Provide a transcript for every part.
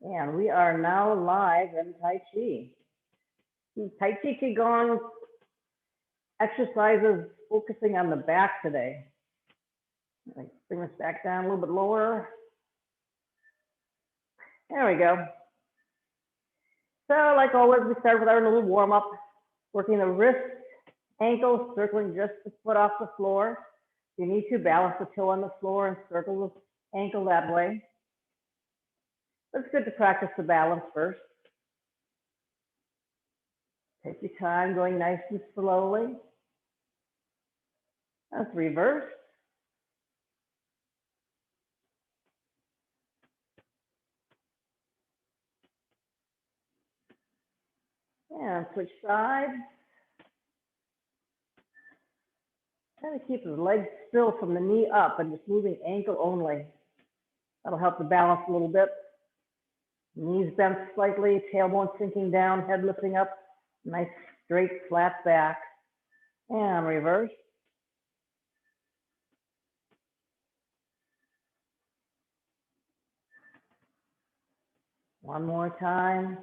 And we are now live in Tai Chi. The Tai Chi Qigong exercises focusing on the back today. Bring this back down a little bit lower. There we go. So like always, we start with our little warm up, working the wrists, ankles, circling just the foot off the floor. You need to balance the toe on the floor and circle the ankle that way. But it's good to practice the balance first. Take your time, going nice and slowly. That's reverse. And switch sides. Try to keep the legs still from the knee up and just moving ankle only. That'll help the balance a little bit. Knees bent slightly, tailbone sinking down, head lifting up. Nice straight flat back. And reverse. One more time.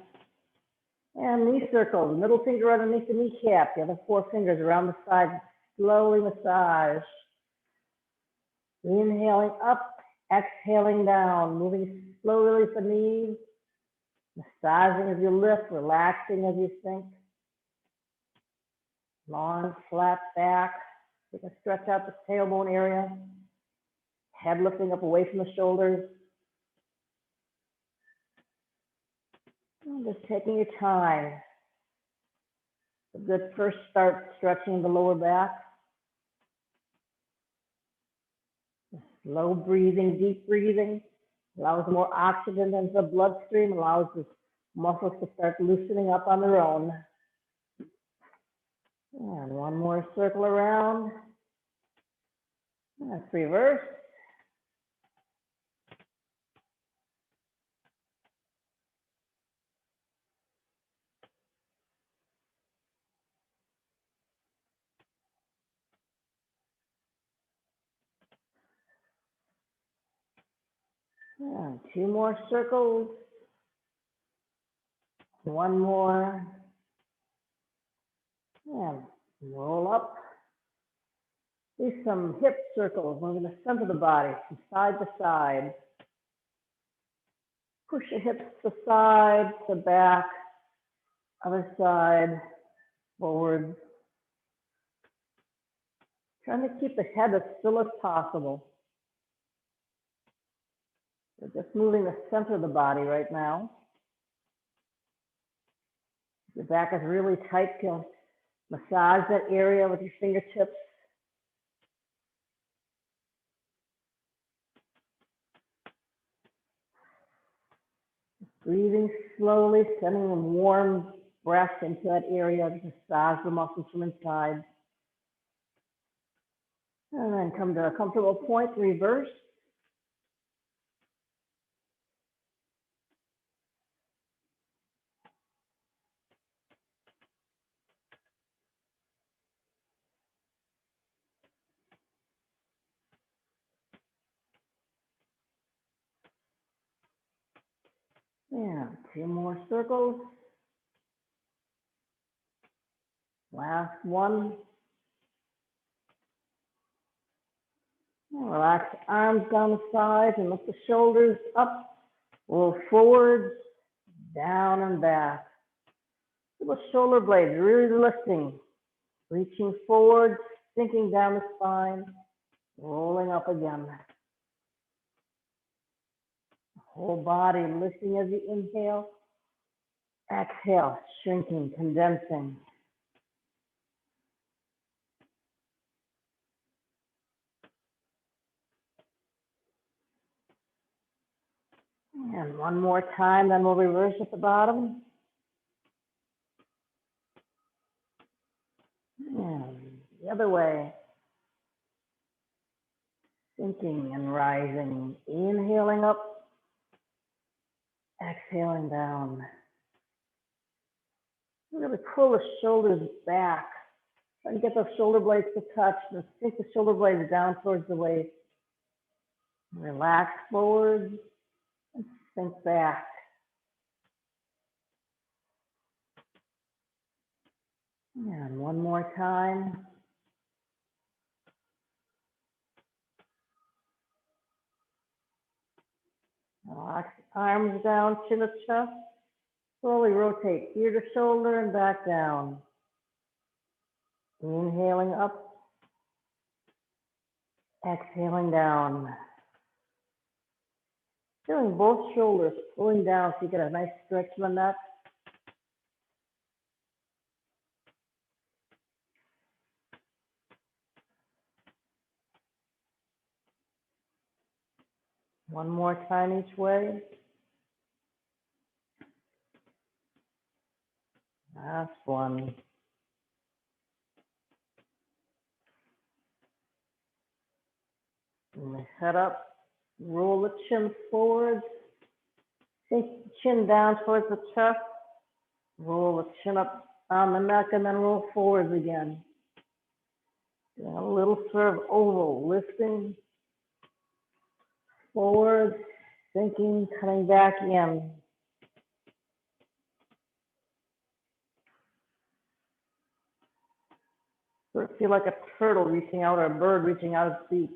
And knee circles, middle finger underneath the kneecap, the other four fingers around the side. Slowly massage. Inhaling up, exhaling down, moving slowly with the knees. Massaging as you lift, relaxing as you sink. Long, flat back. You can stretch out the tailbone area. Head lifting up away from the shoulders. And just taking your time. A good first start stretching the lower back. Slow breathing, deep breathing. Allows more oxygen into the bloodstream, allows the muscles to start loosening up on their own. And one more circle around. That's reverse. And two more circles. One more. And roll up. Do some hip circles, moving the center of the body from side to side. Push your hips to side, to back, other side, forward. Trying to keep the head as still as possible. We're just moving the center of the body right now. Your back is really tight. You can massage that area with your fingertips. Breathing slowly, sending a warm breath into that area to massage the muscles from inside. And then come to a comfortable point, reverse. Yeah, two more circles. Last one. Relax the arms down the sides and lift the shoulders up. Roll forward, down and back. Feel the shoulder blades really lifting. Reaching forward, sinking down the spine, rolling up again. Whole body lifting as you inhale. Exhale, shrinking, condensing. And one more time, then we'll reverse at the bottom. And the other way. Sinking and rising. Inhaling up. Exhaling down. Really pull the shoulders back. Try to get those shoulder blades to touch. And sink the shoulder blades down towards the waist. Relax forward and sink back. And one more time. Relax arms down, chin to chest. Slowly rotate ear to shoulder and back down. Inhaling up, exhaling down. Feeling both shoulders pulling down so you get a nice stretch in the neck. One more time each way. Last one. And the head up, roll the chin forward, sink the chin down towards the chest, roll the chin up on the neck, and then roll forwards again. Doing a little sort of oval, lifting forward, sinking, coming back in. Sort of feel like a turtle reaching out or a bird reaching out its beak.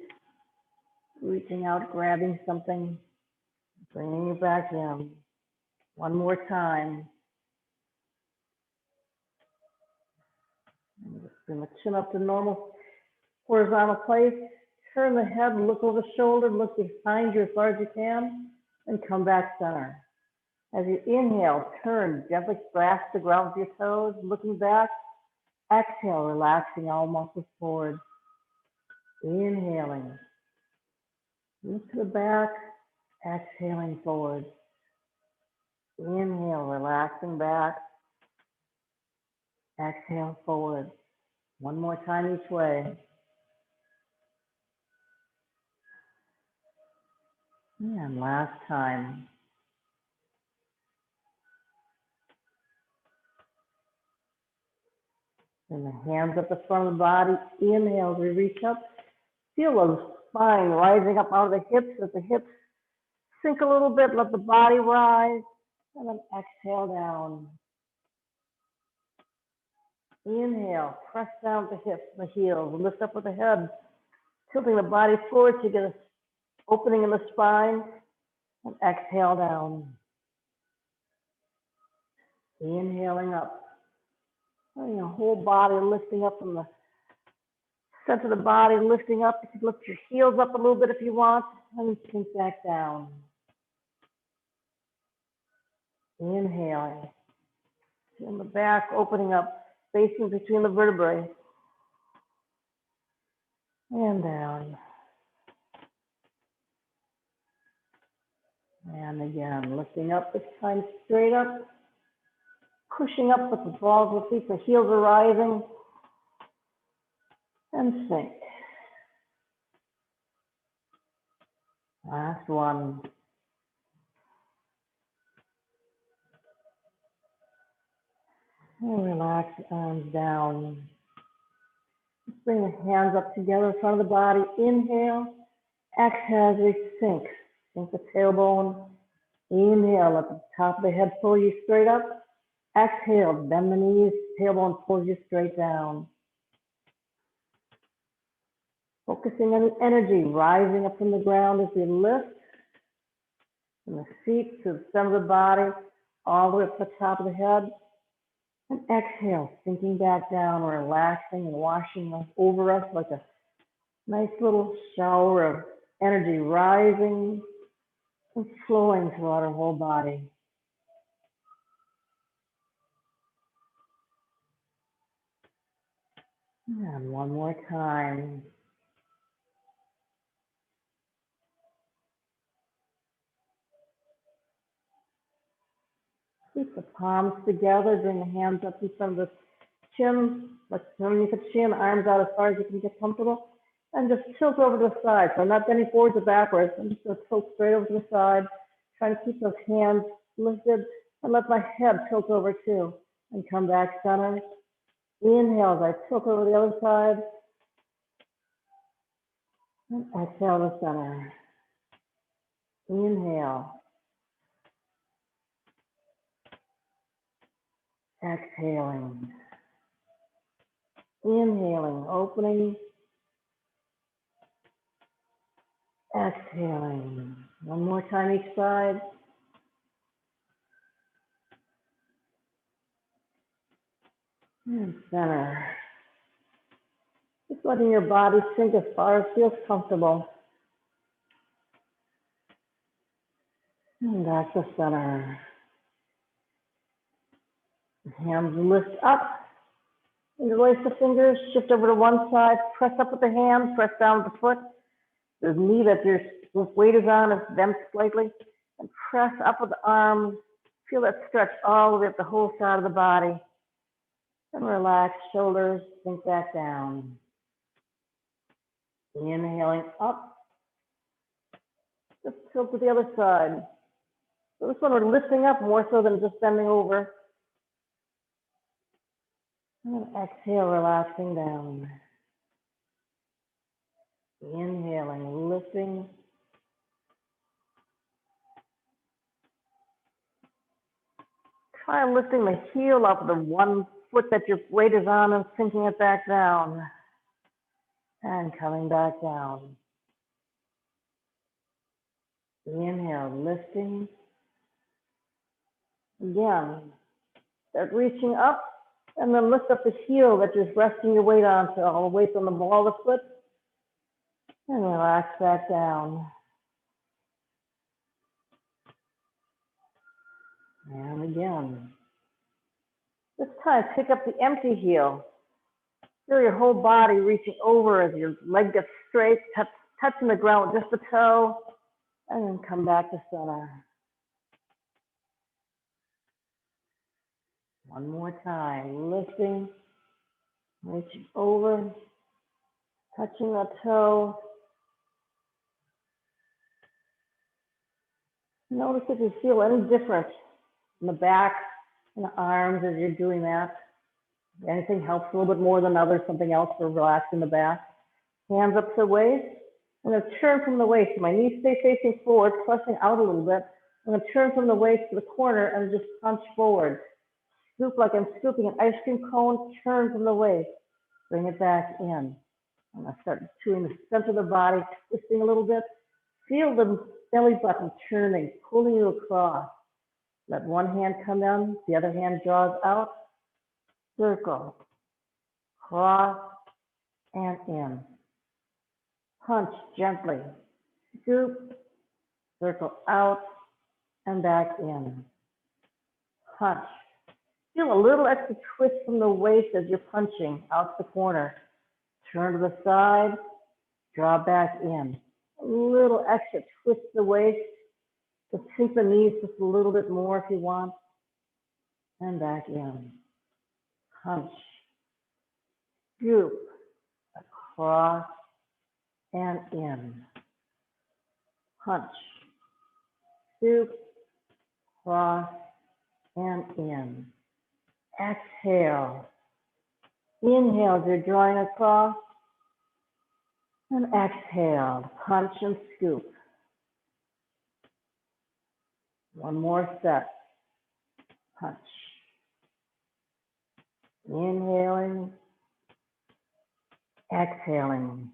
Reaching out, grabbing something, bringing it back in. One more time. And just bring the chin up to normal horizontal place. Turn the head, look over the shoulder, look behind you as far as you can, and come back center. As you inhale, turn, gently grasp the ground with your toes, looking back. Exhale, relaxing all muscles forward. Inhaling. Look to the back, exhaling forward. Inhale, relaxing back. Exhale forward. One more time each way. And last time. Bring the hands up the front of the body. Inhale, we reach up. Feel the spine rising up out of the hips. As the hips sink a little bit, let the body rise. And then exhale down. Inhale, press down the hips, the heels, lift up with the head, tilting the body forward to get an opening in the spine, and exhale down. Inhaling up. Your whole body lifting up from the center of the body, lifting up. You can lift your heels up a little bit if you want, and sink back down. Inhaling. In the back, opening up, spacing between the vertebrae. And down. And again, lifting up this time straight up. Pushing up with the balls of the feet, the heels are rising. And sink. Last one. And relax the arms down. Bring the hands up together in front of the body. Inhale. Exhale as we sink. Sink the tailbone. Inhale, let the top of the head pull you straight up. Exhale, bend the knees, tailbone pulls you straight down. Focusing on the energy rising up from the ground as we lift from the feet to the center of the body, all the way up to the top of the head. And exhale, sinking back down, relaxing and washing over us like a nice little shower of energy rising and flowing throughout our whole body. And one more time. Keep the palms together, bring the hands up in front of the chin, like underneath the chin, arms out as far as you can get comfortable, and just tilt over to the side. So I'm not bending forwards or backwards, I'm just going to tilt straight over to the side, trying to keep those hands lifted, and let my head tilt over too, and come back center. Inhale as I tilt over the other side, and exhale to center. Inhale. Exhaling. Inhaling, opening. Exhaling. One more time each side. And center. Just letting your body sink as far as feels comfortable. And back to center. Hands lift up. Interlace the fingers, shift over to one side, press up with the hand, press down with the foot. The knee that your weight is on is bent slightly. And press up with the arms. Feel that stretch all the way up the whole side of the body. And relax, shoulders, sink back down. Inhaling up. Just tilt to the other side. So this one we're lifting up more so than just bending over. And exhale, relaxing down. Inhaling, lifting. Try lifting the heel up, the one foot that your weight is on, and sinking it back down. And coming back down. Inhale, lifting. Again, start reaching up, and then lift up the heel that you're resting your weight on, so all the weight on the ball of the foot. And relax back down. And again. This time, pick up the empty heel. Feel your whole body reaching over as your leg gets straight, touching the ground with just the toe, and then come back to center. One more time, lifting, reaching over, touching the toe. Notice if you feel any difference in the back and the arms as you're doing that. If anything helps a little bit more than others, something else for relaxing the back. Hands up to the waist. I'm going to turn from the waist. My knees stay facing forward, pressing out a little bit. I'm going to turn from the waist to the corner and just punch forward. Scoop like I'm scooping an ice cream cone, turn from the waist. Bring it back in. I'm going to start doing the center of the body, twisting a little bit. Feel the belly button turning, pulling you across. Let one hand come down, the other hand draws out. Circle, cross, and in. Punch gently. Scoop, circle out, and back in. Punch. Feel a little extra twist from the waist as you're punching out the corner. Turn to the side, draw back in. A little extra twist the waist. Just sink the knees just a little bit more if you want. And back in. Punch. Scoop. Across and in. Punch. Scoop. Cross and in. Exhale. Inhale as you're drawing across. And exhale. Punch and scoop. One more set. Punch. Inhaling. Exhaling.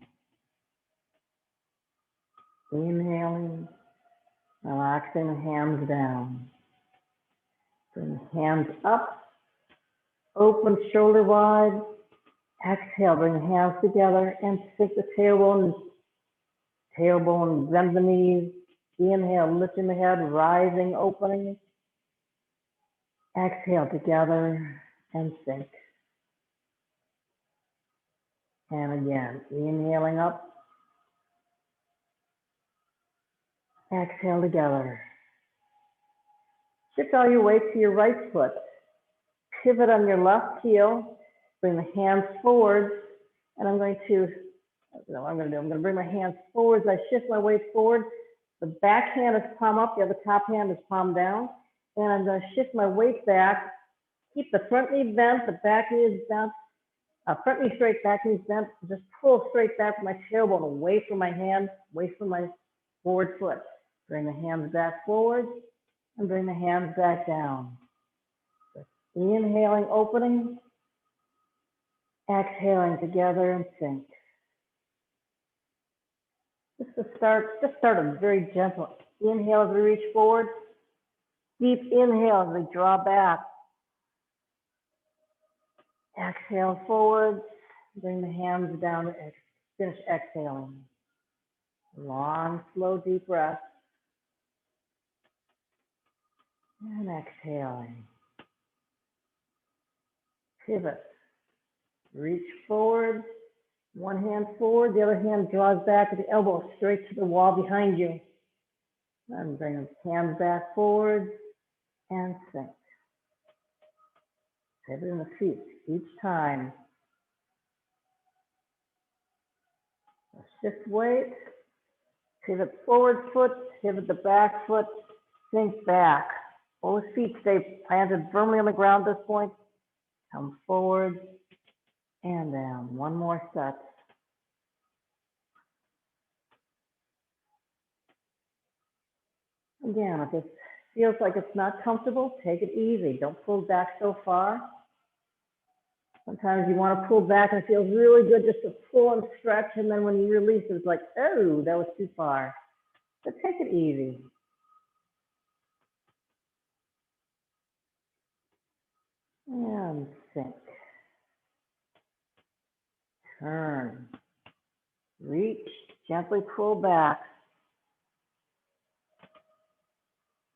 Inhaling. Relaxing the hands down. Bring the hands up. Open shoulder wide. Exhale, bring the hands together and sink the tailbone, bend the knees. Inhale, lifting the head, rising, opening. Exhale, together and sink. And again, inhaling up. Exhale, together. Shift all your weight to your right foot. Pivot on your left heel. Bring the hands forward. And I'm going to bring my hands forward as I shift my weight forward. The back hand is palm up, the other top hand is palm down. And I'm going to shift my weight back. Keep the front knee bent, the back knee is bent. Front knee straight, back knee bent. Just pull straight back from my tailbone, away from my hand, away from my forward foot. Bring the hands back forward and bring the hands back down. Inhaling, opening. Exhaling together and sink. Just start a very gentle inhale as we reach forward. Deep inhale as we draw back. Exhale forward. Bring the hands down to finish exhaling. Long, slow, deep breath. And exhaling. Pivot. Reach forward. One hand forward, the other hand draws back at the elbow straight to the wall behind you. And bring the hands back forward and sink. Pivot in the feet each time. Shift weight. Pivot forward foot, pivot the back foot, sink back. Both feet stay planted firmly on the ground at this point. Come forward and down. One more set. Again, if it feels like it's not comfortable, take it easy. Don't pull back so far. Sometimes you want to pull back and it feels really good just to pull and stretch, and then when you release, it's like, oh, that was too far. But take it easy. And sink. Turn. Reach. Gently pull back.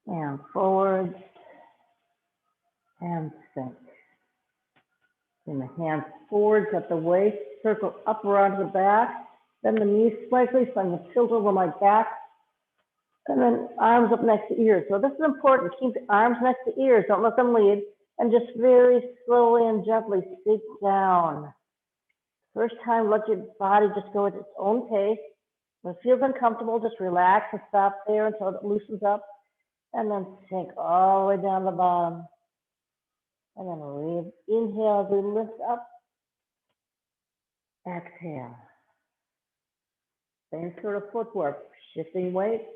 And forward. And sink. Bring the hands forward at the waist. Circle up around the back. Bend the knees slightly so I'm going to tilt over my back. And then arms up next to ears. So this is important. Keep the arms next to ears. Don't let them lead. And just very slowly and gently sink down. First time, let your body just go at its own pace. When it feels uncomfortable, just relax and stop there until it loosens up. And then sink all the way down the bottom. And then inhale as we lift up. Exhale. Same sort of footwork. Shifting weight.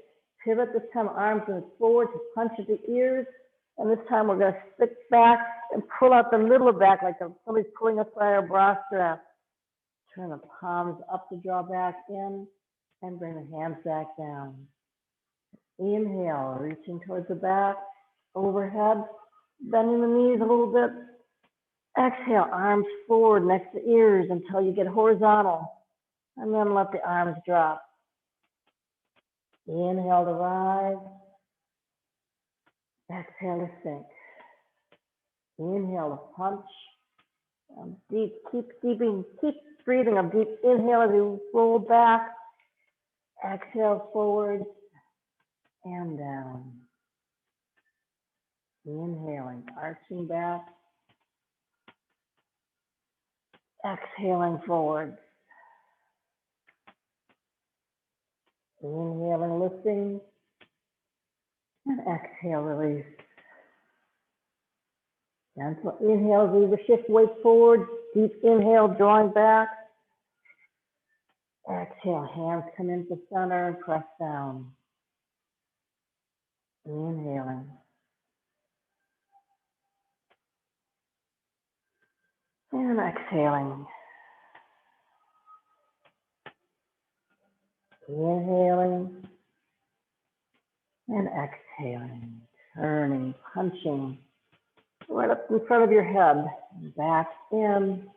Pivot this time, arms and forward to punch at the ears. And this time we're going to stick back and pull out the middle of back like somebody's pulling us by our bra strap. Turn the palms up to draw back in and bring the hands back down. Inhale, reaching towards the back, overhead, bending the knees a little bit. Exhale, arms forward next to ears until you get horizontal. And then let the arms drop. Inhale to rise. Exhale to sink. Inhale to punch. Keep breathing. A deep inhale as you roll back. Exhale forward and down. Inhaling, arching back. Exhaling forward. Inhaling, lifting. And exhale, release. Gentle inhale, we shift weight forward. Deep inhale, drawing back. Exhale, hands come into center and press down. Inhaling. And exhaling. Inhaling. And exhaling. Turning, punching. Right up in front of your head. Back in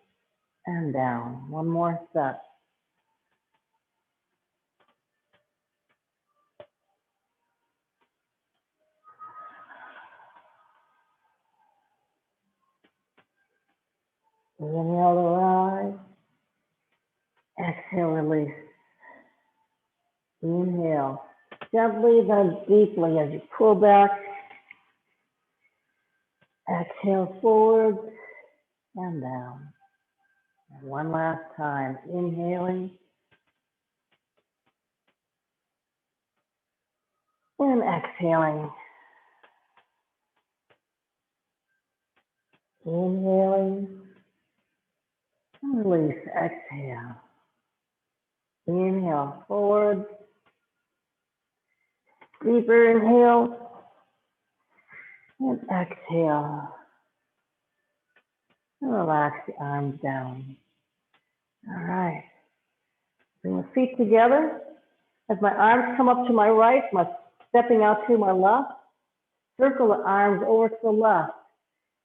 and down. One more set. Inhale to rise. Exhale, release. Inhale. Gently, then deeply as you pull back. Exhale forward and down. And one last time. Inhaling. And exhaling. Inhaling. And release. Exhale. Inhale forward. Deeper inhale. And exhale. And relax the arms down. All right. Bring the feet together. As my arms come up to my right, my stepping out to my left, circle the arms over to the left.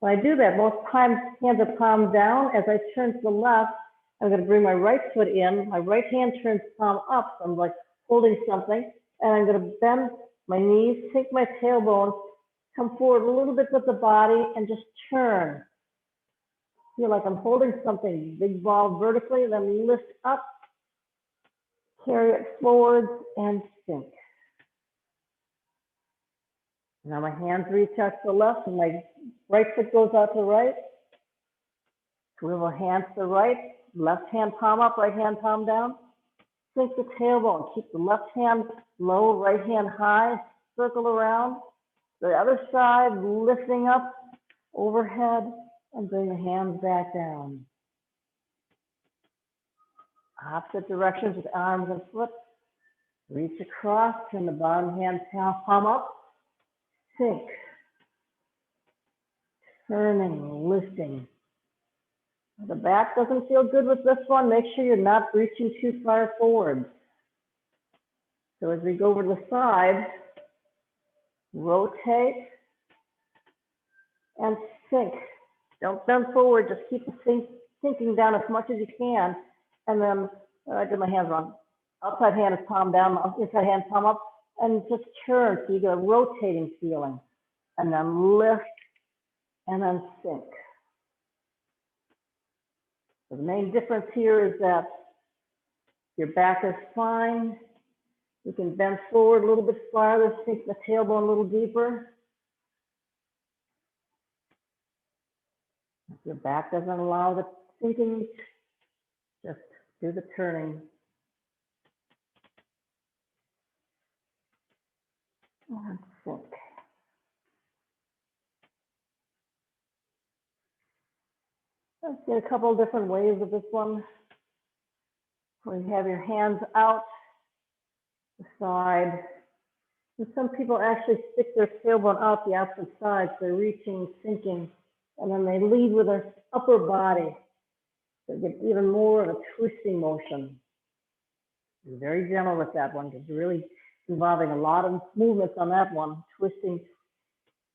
When I do that, most times hands are palm down. As I turn to the left, I'm going to bring my right foot in. My right hand turns palm up. So I'm like holding something. And I'm going to bend my knees, sink my tailbone, come forward a little bit with the body, and just turn. Feel like I'm holding something, big ball vertically, then lift up, carry it forward, and sink. Now my hands reach out to the left, and my right foot goes out to the right. Swivel hands to the right, left hand palm up, right hand palm down. Sink the tailbone, keep the left hand low, right hand high, circle around. The other side, lifting up overhead, and bring the hands back down. Opposite directions with arms and foot. Reach across, turn the bottom hand palm up, sink. Turning, lifting. If the back doesn't feel good with this one, make sure you're not reaching too far forward. So as we go over to the side, rotate and sink. Don't bend forward, just keep the sinking down as much as you can. And then, I did my hands wrong. Outside hand is palm down, inside hand palm up, and just turn so you get a rotating feeling. And then lift and then sink. So the main difference here is that your back is fine. You can bend forward a little bit farther, sink the tailbone a little deeper. If your back doesn't allow the sinking, just do the turning. And sink. Let's get a couple of different ways of this one. Where you have your hands out the side. And some people actually stick their tailbone out the opposite side, so they're reaching, sinking, and then they lead with their upper body. So you get even more of a twisting motion. Be very gentle with that one, because you're really involving a lot of movements on that one, twisting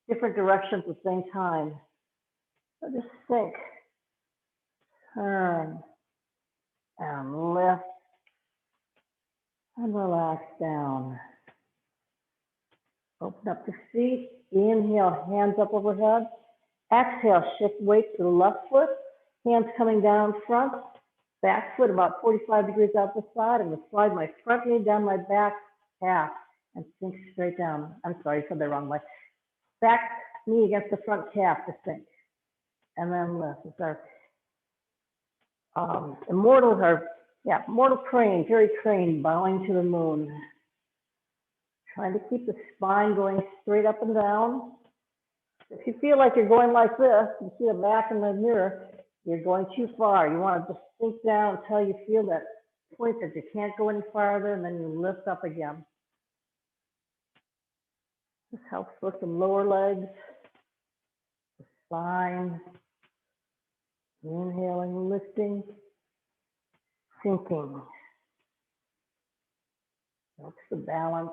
different directions at the same time. So just sink, turn, and lift, and relax down. Open up the feet, inhale, hands up overhead. Exhale, shift weight to the left foot, hands coming down front, back foot about 45 degrees out the side. I'm going to slide my front knee down my back calf and sink straight down. I'm sorry, I said that wrong way. Back knee against the front calf to sink. And then lift. It's our mortal crane, Jerry Crane, bowing to the moon. Trying to keep the spine going straight up and down. If you feel like you're going like this, you see the back in the mirror, you're going too far. You want to just sink down until you feel that point that you can't go any farther, and then you lift up again. This helps with the lower legs, the spine. Inhaling, lifting, sinking. Helps the balance.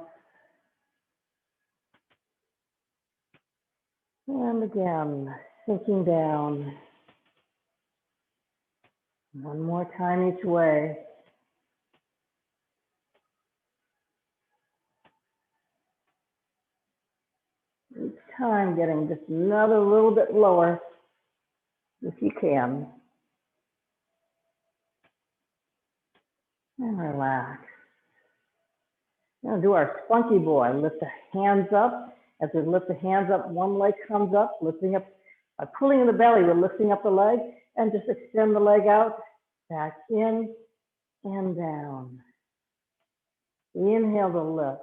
And again, sinking down. One more time each way. Each time getting just another little bit lower, if you can. And relax. Now do our spunky boy. Lift the hands up. As we lift the hands up, one leg comes up, lifting up, by pulling in the belly, we're lifting up the leg, and just extend the leg out, back in and down. Inhale to lift.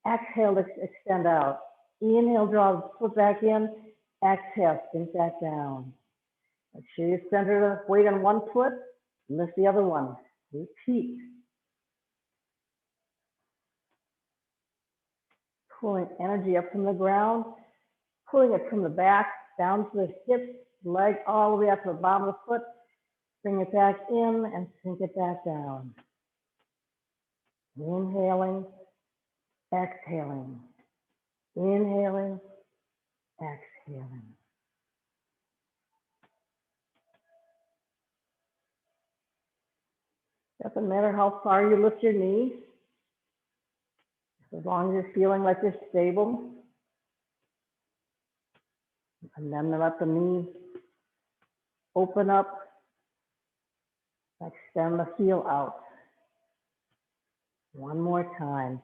Exhale to extend out. Inhale, draw the foot back in. Exhale, sink back down. Make sure you center the weight on one foot, lift the other one. Repeat. Pulling energy up from the ground, pulling it from the back, down to the hips, leg all the way up to the bottom of the foot. Bring it back in and sink it back down. Inhaling, exhaling. Inhaling, exhaling. Doesn't matter how far you lift your knees, as long as you're feeling like you're stable. And then let the knees open up, extend the heel out. One more time.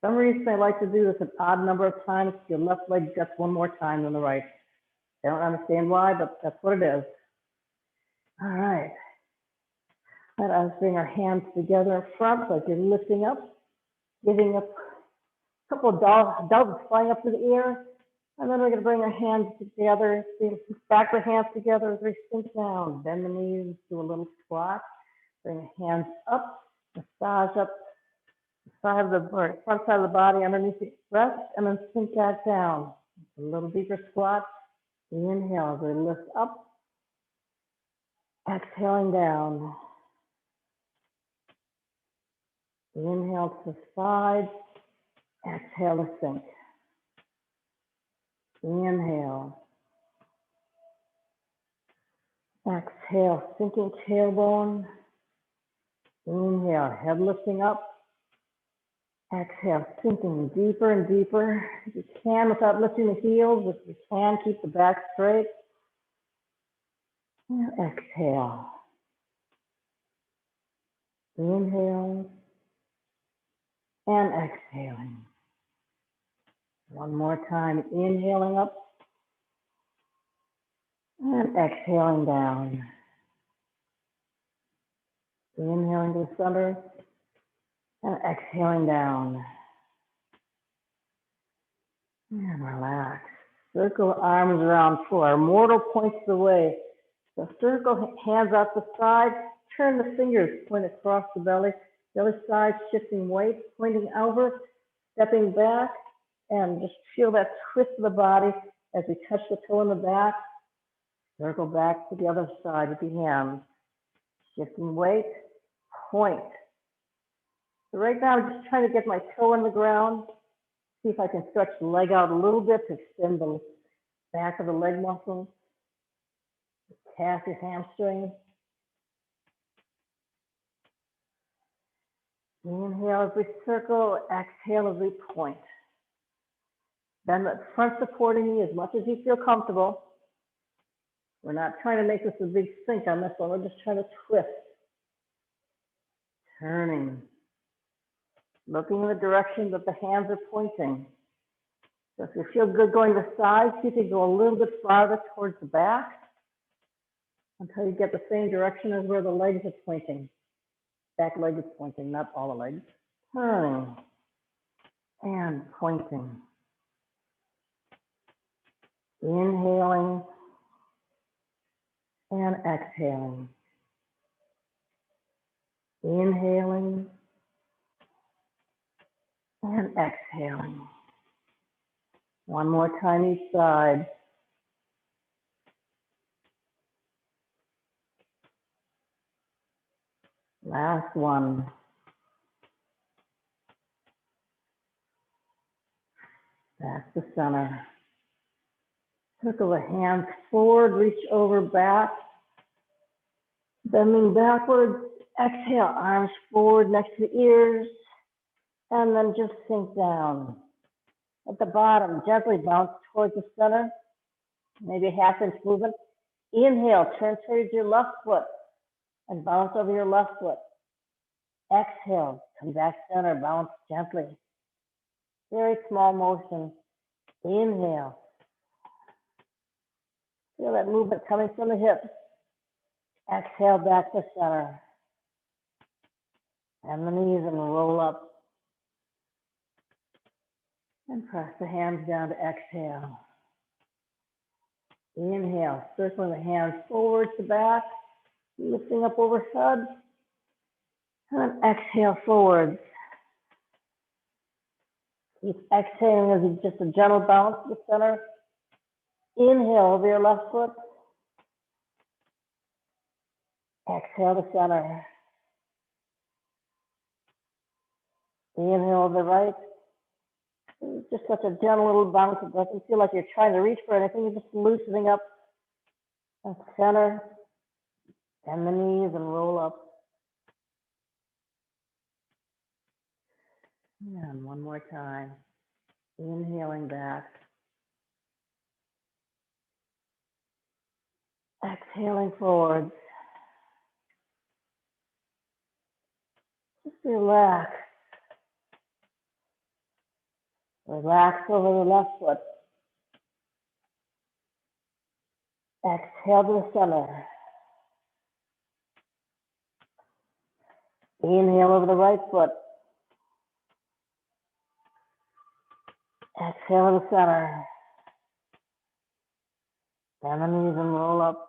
For some reason I like to do this an odd number of times. Your left leg just one more time than the right. I don't understand why, but that's what it is. All right. Let us bring our hands together in front like you're lifting up, giving a couple of doves flying up to the air. And then we're going to bring our hands together, back the hands together as we sink down. Bend the knees, do a little squat. Bring the hands up, massage up the side of the front side of the body underneath the breast, and then sink back down. A little deeper squat. Inhale as we lift up. Exhaling down. Inhale to the side. Exhale to sink. Inhale. Exhale, sinking tailbone. Inhale, head lifting up. Exhale, sinking deeper and deeper. If you can, without lifting the heels, if you can, keep the back straight. And exhale. Inhale. And exhaling. One more time, inhaling up. And exhaling down. Inhaling to the center. And exhaling down. And relax. Circle arms around floor. Mortal points the way. So circle hands out the side. Turn the fingers, point across the belly. The other side, shifting weight, pointing over, stepping back, and just feel that twist of the body as we touch the toe in the back. Circle back to the other side with the hands. Shifting weight, point. So right now, I'm just trying to get my toe in the ground. See if I can stretch the leg out a little bit to extend the back of the leg muscles. Calf your hamstring. Inhale as we circle, exhale as we point. Then let front supporting knee as much as you feel comfortable. We're not trying to make this a big sink on this one. We're just trying to twist. Turning. Looking in the direction that the hands are pointing. So if you feel good going to the side, see if you go a little bit farther towards the back until you get the same direction as where the legs are pointing. Back leg is pointing, not all the legs. Turning and pointing. Inhaling and exhaling. Inhaling and exhaling. One more time each side. Last one. Back to center. Circle the hands forward, reach over back. Bending backwards. Exhale, arms forward next to the ears. And then just sink down. At the bottom, gently bounce towards the center. Maybe a half-inch movement. Inhale, turn towards your left foot and bounce over your left foot. Exhale, come back center, bounce gently. Very small motion. Inhale. Feel that movement coming from the hips. Exhale, back to center. Bend the knees and roll up. And press the hands down to exhale. Inhale, circling the hands forward to back, lifting up overhead. And exhale forward. Keep exhaling as just a gentle bounce to the center. Inhale over your left foot. Exhale to center. Inhale to the right. It's just such a gentle little bounce. It doesn't feel like you're trying to reach for anything. You're just loosening up and center. Bend the knees and roll up. And one more time. Inhaling back. Exhaling forward. Just relax. Relax over the left foot. Exhale to the center. Inhale over the right foot. Exhale to the center. Bend the knees and roll up.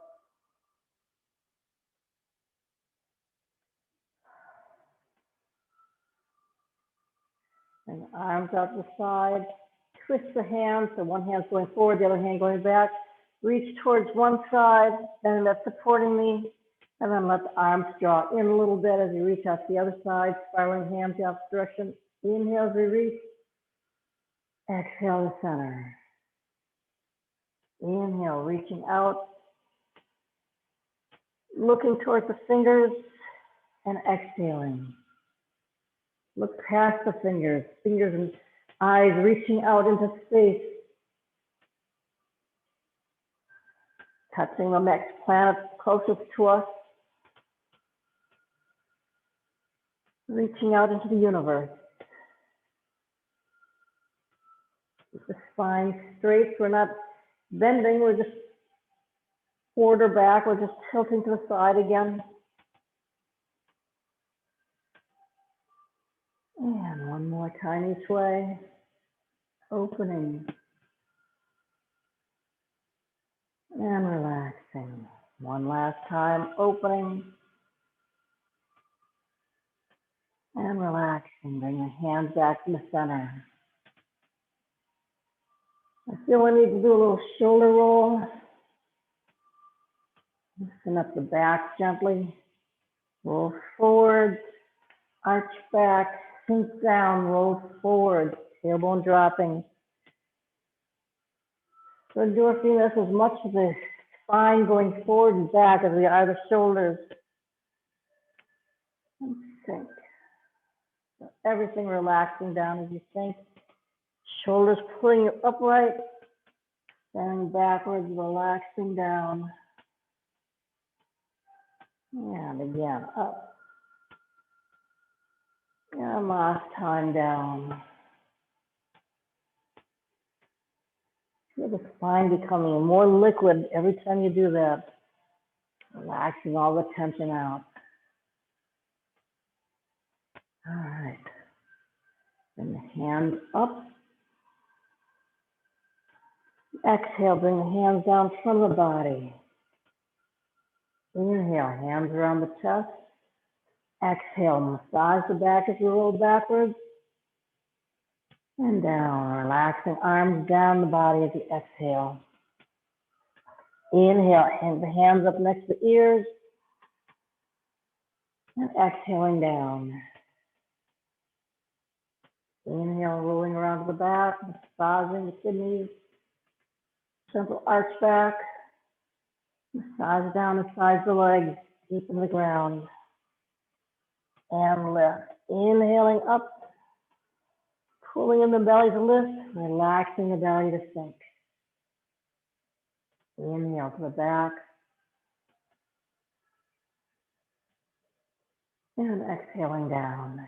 And arms out the side. Twist the hands, so one hand's going forward, the other hand going back. Reach towards one side, and that's supporting me. And then let the arms draw in a little bit as you reach out to the other side, spiraling hands the opposite direction. Inhale as we reach. Exhale to center. Inhale, reaching out. Looking towards the fingers and exhaling. Look past the fingers and eyes reaching out into space. Touching the next planet closest to us. Reaching out into the universe. Keep the spine straight. We're not bending, we're just forward or back. We're just tilting to the side again. And one more time each way. Opening. And relaxing. One last time, opening. And relaxing. Bring your hands back to the center. I feel I need to do a little shoulder roll. Loosen up the back gently. Roll forward. Arch back. Sink down. Roll forward. Tailbone dropping. So we're feeling this as much of the spine going forward and back as we are the shoulders. And sink. So everything relaxing down as you sink. Shoulders pulling you upright. Standing backwards, relaxing down. And again, up. And last time down. Feel the spine becoming more liquid every time you do that. Relaxing all the tension out. All right. Bring the hands up. Exhale, bring the hands down from the body. Inhale, hands around the chest. Exhale, massage the back as you roll backwards. And down, relaxing arms down the body as you exhale. Inhale, and the hands up next to the ears. And exhaling down. Inhale, rolling around to the back, massaging the kidneys. Gentle arch back. Massage down the sides of the legs, deep in the ground. And lift. Inhaling up. Pulling in the belly to lift. Relaxing the belly to sink. Inhale to the back. And exhaling down.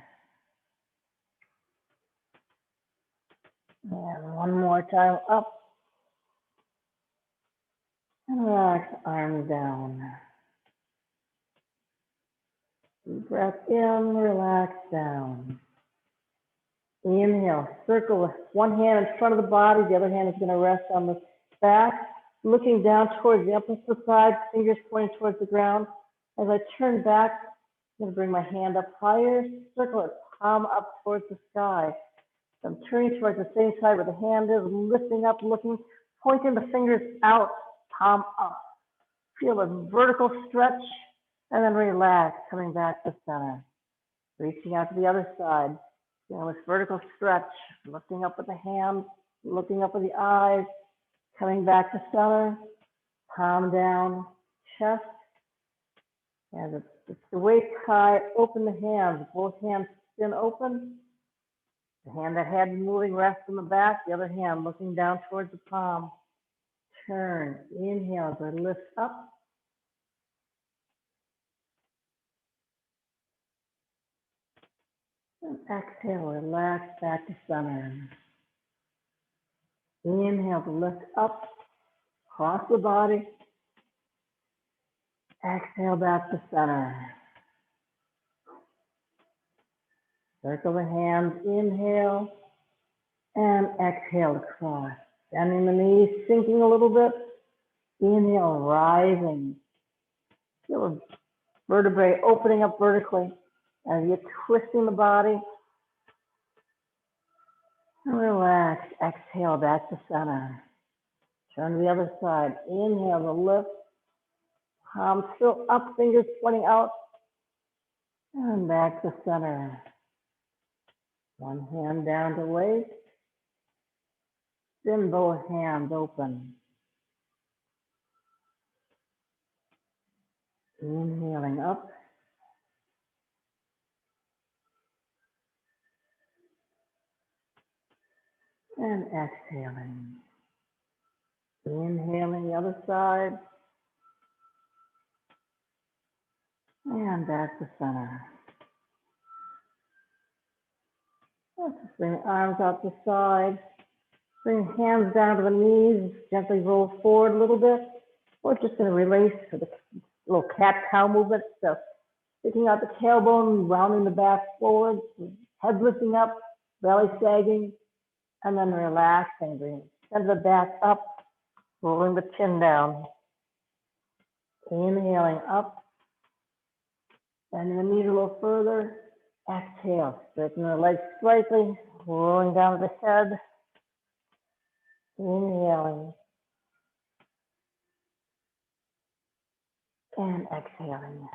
And one more time up. And relax, arms down. Deep breath in, relax down. Inhale, circle with one hand in front of the body, the other hand is going to rest on the back, looking down towards the opposite side, fingers pointing towards the ground. As I turn back, I'm going to bring my hand up higher, circle it, palm up towards the sky. So I'm turning towards the same side where the hand is, lifting up, looking, pointing the fingers out, palm up. Feel a vertical stretch And then relax, coming back to center. Reaching out to the other side. Doing this vertical stretch, lifting up with the hands, looking up with the eyes, coming back to center, palm down, chest. And it's the waist high, open the hands, both hands spin open. The hand that had been moving rests on the back, the other hand looking down towards the palm. Turn, inhale, to lift up. And exhale, relax back to center. Inhale to lift up, across the body. Exhale back to center. Circle the hands, inhale, and exhale across. Bending the knees, sinking a little bit. Inhale, rising. Feel the vertebrae opening up vertically as you're twisting the body. And relax. Exhale back to center. Turn to the other side. Inhale to lift. Palms still up, fingers pointing out. And back to center. One hand down to waist. Then both hands open. Inhaling up. And exhaling. Inhaling the other side. And back to center. Let's just bring arms out to the side. Bring hands down to the knees. Gently roll forward a little bit. We're just going to release for the little cat-cow movement. So sticking out the tailbone, rounding the back forward, head lifting up, belly sagging, and then relaxing. Bring the back up, rolling the chin down. Inhaling up, bending the knees a little further. Exhale, straighten the legs slightly, rolling down the head. Inhaling. And exhaling.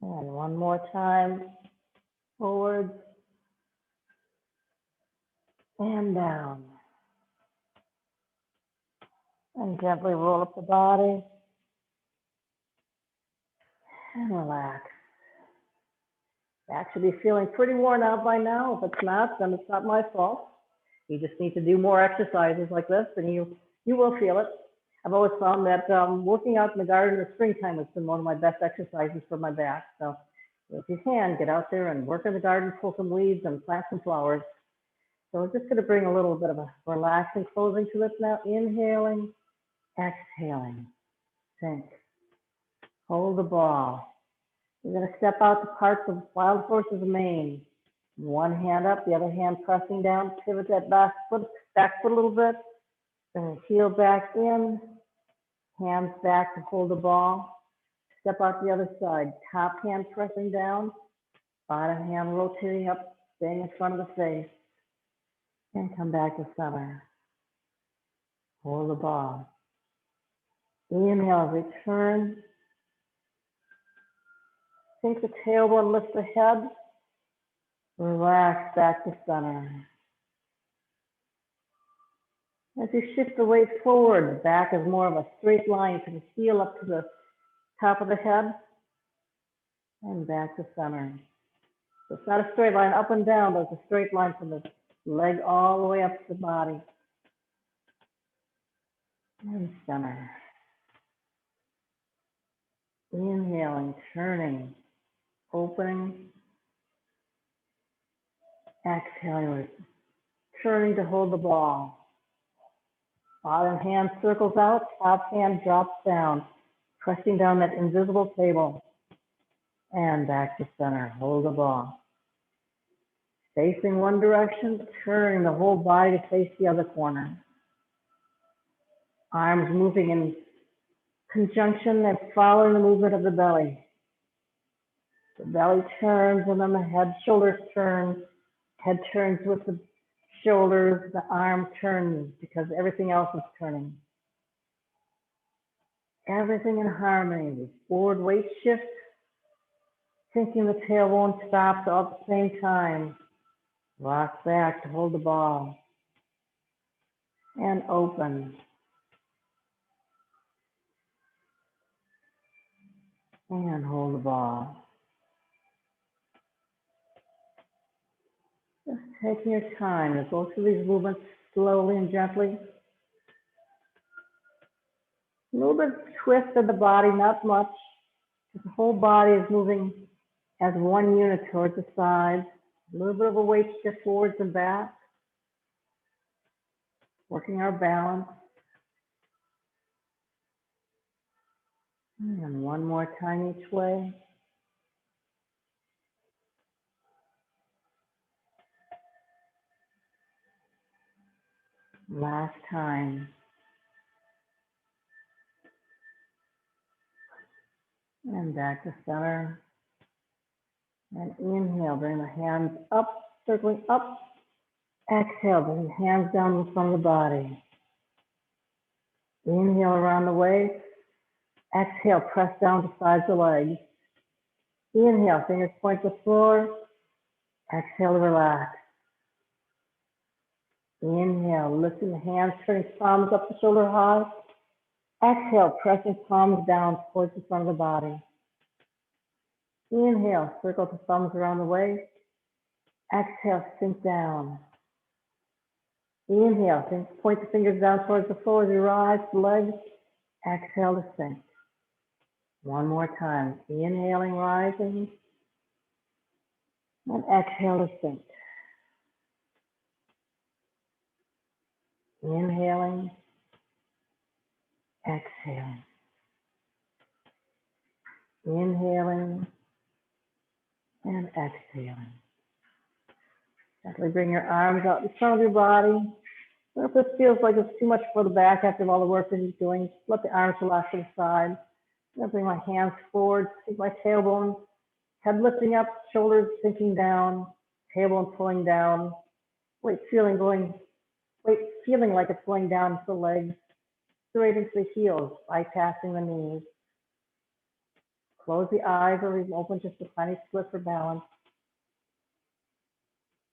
And one more time. Forward. And down. And gently roll up the body. And relax. Back should be feeling pretty worn out by now. If it's not, then it's not my fault. You just need to do more exercises like this, and you will feel it. I've always found that working out in the garden in the springtime has been one of my best exercises for my back. So if you can, get out there and work in the garden, pull some weeds and plant some flowers. So we're just going to bring a little bit of a relaxing closing to this now. Inhaling, exhaling, sink. Hold the ball. You're going to step out to parts of wild horses mane. One hand up, the other hand pressing down. Pivot that back foot a little bit. Then heel back in. Hands back to hold the ball. Step out the other side. Top hand pressing down. Bottom hand rotating up, staying in front of the face. And come back to center. Hold the ball. Inhale, return. Sink the tailbone, lift the head. Relax back to center. As you shift the weight forward, the back is more of a straight line from the heel up to the top of the head. And back to center. So it's not a straight line up and down, but it's a straight line from the leg all the way up to the body. And center. Inhaling, turning, opening. Exhaling, turning to hold the ball. Bottom hand circles out, top hand drops down, pressing down that invisible table. And back to center, hold the ball. Facing one direction, turning the whole body to face the other corner. Arms moving in conjunction and following the movement of the belly. The belly turns and then the head, shoulders turn. Head turns with the shoulders, the arm turns because everything else is turning. Everything in harmony. The forward weight shift, sinking the tailbone stops all at the same time. Rock back to hold the ball. And open. And hold the ball. Just taking your time to go through these movements slowly and gently. A little bit of twist of the body, not much. The whole body is moving as one unit towards the sides. A little bit of a weight shift forwards and back. Working our balance. And one more time each way. Last time. And back to center. And inhale, bring the hands up, circling up. Exhale, bring the hands down in front of the body. Inhale around the waist. Exhale, press down to sides of legs. Inhale, fingers point to the floor. Exhale, relax. Inhale, lifting the hands, turning palms up to shoulder high. Exhale, pressing palms down towards the front of the body. Inhale, circle the thumbs around the waist. Exhale, sink down. Inhale, point the fingers down towards the floor as you rise, the legs. Exhale to sink. One more time. Inhaling, rising. And exhale to sink. Inhaling. Exhaling. Inhaling. And exhaling. Gently bring your arms out in front of your body. If this feels like it's too much for the back after all the work that you're doing, let the arms relax to the side. I'm going to bring my hands forward, take my tailbone, head lifting up, shoulders sinking down, tailbone pulling down. Weight feeling like it's going down to the legs, straight into the heels, bypassing the knees. Close the eyes or leave them open just a tiny split for balance.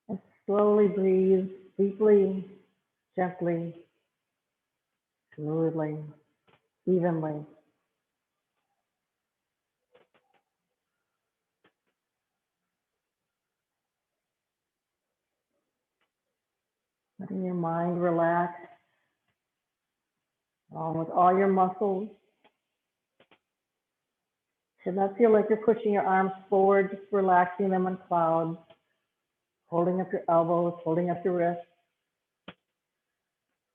And slowly breathe deeply, gently, smoothly, evenly. Letting your mind relax, along with all your muscles. Should not feel like you're pushing your arms forward, just relaxing them in clouds, holding up your elbows, holding up your wrists.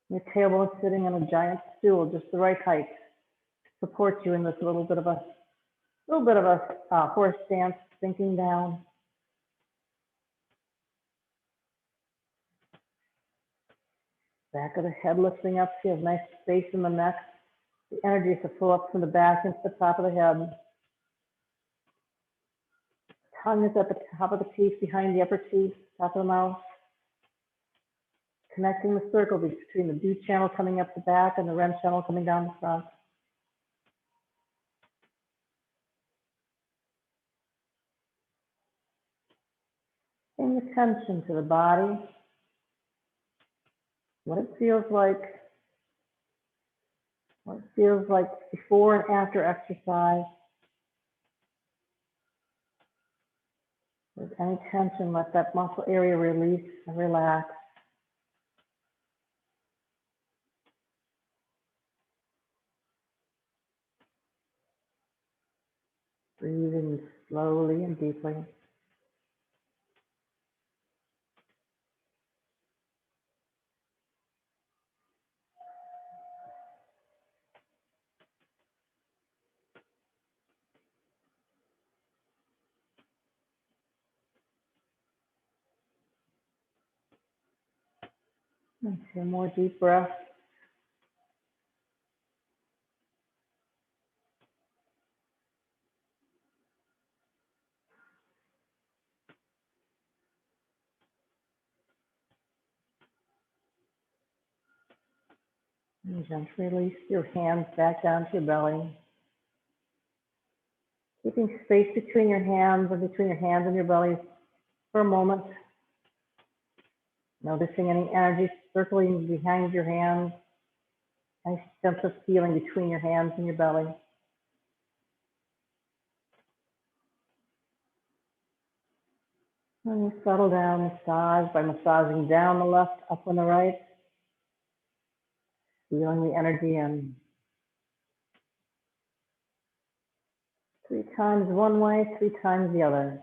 Your tailbone sitting on a giant stool, just the right height, to support you in this little bit of a horse stance, sinking down. Back of the head lifting up, so you have nice space in the neck. The energy to flow up from the back into the top of the head. Tongue is at the top of the teeth, behind the upper teeth, top of the mouth. Connecting the circle between the dew channel coming up the back and the REM channel coming down the front. Paying attention to the body, what it feels like before and after exercise. If there's any tension, let that muscle area release and relax. Breathing slowly and deeply. And 2 more deep breaths. And gently release your hands back down to your belly. Keeping space between your hands and between your hands and your belly for a moment. Noticing any energy circling behind your hands. Nice sense of feeling between your hands and your belly. And you settle down, massage by massaging down the left, up on the right. Feeling the energy in. 3 times one way, 3 times the other.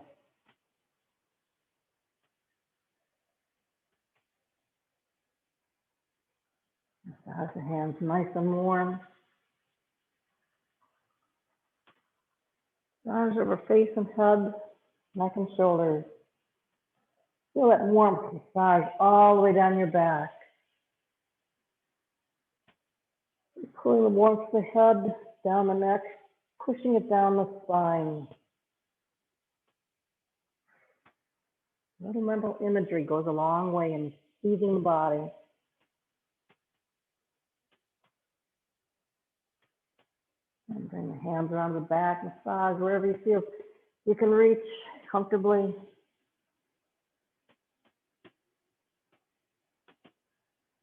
Massage the hands nice and warm. Massage over face and head, neck and shoulders. Feel that warmth massage all the way down your back. Pulling the warmth of the head down the neck, pushing it down the spine. Little mental imagery goes a long way in easing the body. And bring the hands around the back, massage wherever you feel you can reach comfortably.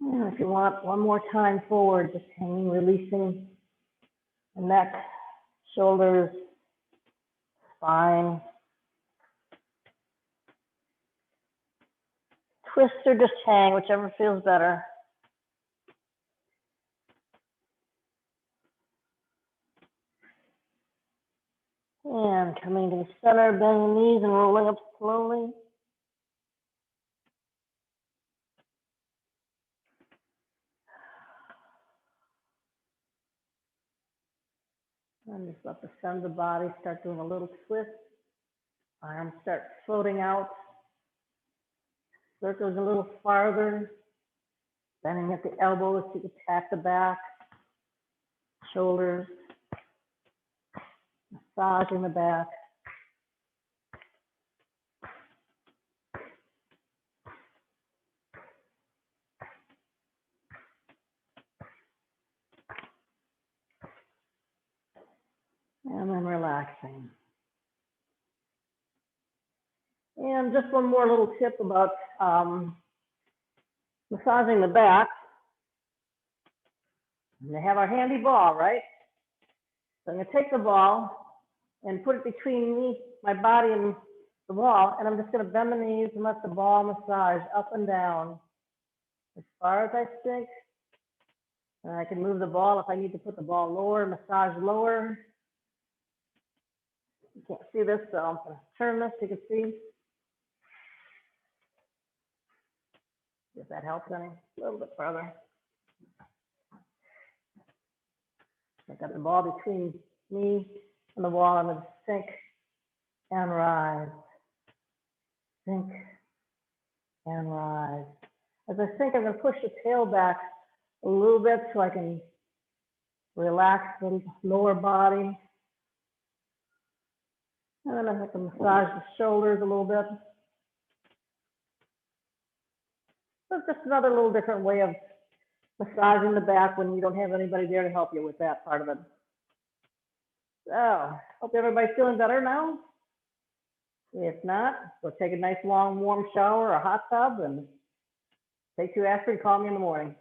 And if you want, one more time forward, just hanging, releasing the neck, shoulders, spine. Twist or just hang, whichever feels better. And coming to the center, bending the knees and rolling up slowly. And just let the center of the body start doing a little twist. Arms start floating out. Circles a little farther. Bending at the elbows so you can tap the back. Shoulders. Massaging the back. And then relaxing. And just one more little tip about massaging the back. We have our handy ball, right? So I'm going to take the ball and put it between me, my body and the wall, and I'm just going to bend the knees and let the ball massage up and down as far as I sink. And I can move the ball if I need to put the ball lower, massage lower. You can't see this, so I'm going to turn this so you can see. If that helps any, a little bit further. I've got the ball between me and the wall. I'm going to sink and rise. Sink and rise. As I sink, I'm going to push the tail back a little bit so I can relax the lower body. And then I can massage the shoulders a little bit. So it's just another little different way of massaging the back when you don't have anybody there to help you with that part of it. So, hope everybody's feeling better now. If not, go take a nice long warm shower or hot tub and take 2 aspirin, call me in the morning.